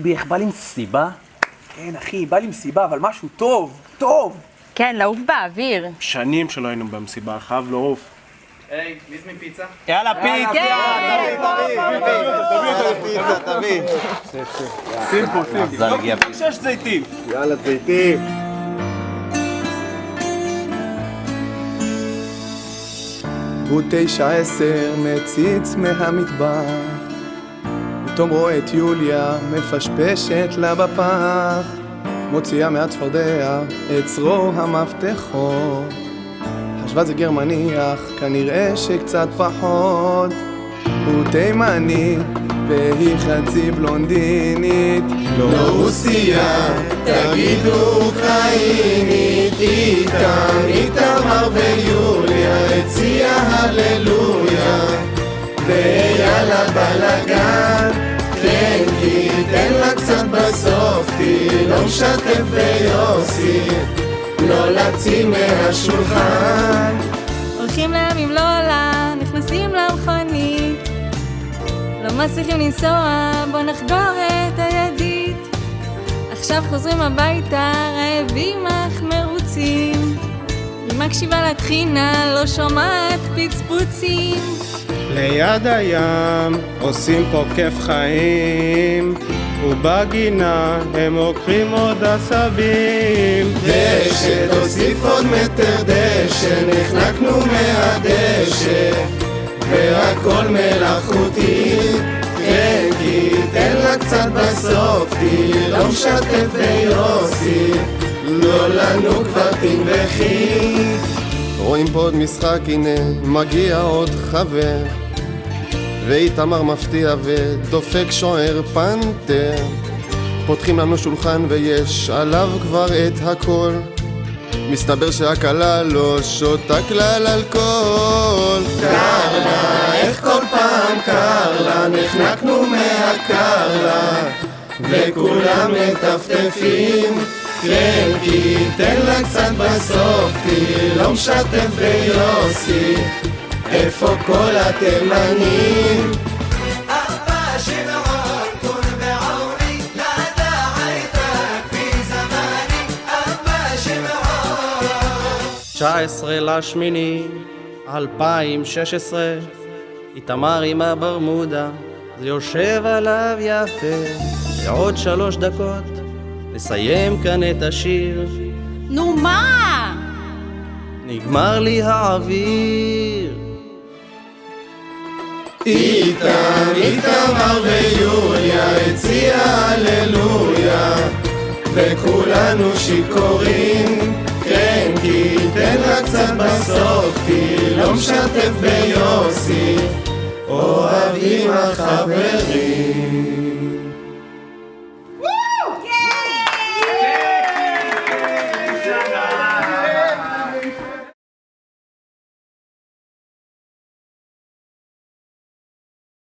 רובי, איך בא לי מסיבה? כן, אחי, בא לי מסיבה, אבל משהו טוב, טוב. כן, לעוף באוויר. שנים שלא היינו במסיבה, חייב לעוף. היי, מי הזמין פיצה? יאללה, פיצה! תביא. שים פה, שים. מזל הגיע פיצה. 6 זיתים. יאללה, זיתים. הוא 9-10 מציץ מהמטבח, פתאום רואה את יוליה מפשפשת לה בפח, מוציאה מהצפרדע את צרור המפתחות. חשבה זה גרמניח, כנראה שקצת פחות. הוא תימני והיא חצי בלונדינית, לא רוסיה, תגידו אוקראינית. איתמר ויוליה הציע הללויה, ויאללה בלגן, כן כי תן לה קצת בסוף, לא משתף ביוסי, לא להציל מהשולחן. הולכים להם עם לולה, נכנסים למכונית, לא מצליחים לנסוע, בוא נחגור את הידית. עכשיו חוזרים הביתה, רעבים אך מרוצים, היא מקשיבה לתחינה, לא שומעת פצפוצים. ליד הים עושים פה כיף חיים, ובגינה הם עוקרים עוד עשבים. דשא, תוסיף עוד מטר דשא, נחנקנו מהדשא, והכל מלאכותי. כן כי תן לה קצת בסוף, לא משתף ביוסי, לא לנו כבר תנבחי. רואים פה עוד משחק, הנה מגיע עוד חבר, ואיתמר מפתיע ודופק שוער פנתר. פותחים לנו שולחן ויש עליו כבר את הכל, מסתבר שהכלה לא שותה כלל אלכוהול. קר לה, איך כל פעם קר לה, נחנקנו מהקר לה, וכולם מטפטפים. כן כי תן לה קצת בסוף, לא משתף ביוסי, איפה כל התימנים? אבא שמעון כון בעורי, לה דעייתק في זמני, אבא שמעון. 19/8/2016, איתמר עם הברמודה, זה יושב עליו יפה. בעוד 3 דקות נסיים כאן את השיר. נו מה? נגמר לי האוויר. איתמר ויוליה הציע הללויה, וכולנו שיכורים. כן כי תן לה קצת בסוף, לא משתף ביוסי, אוהבים החברים.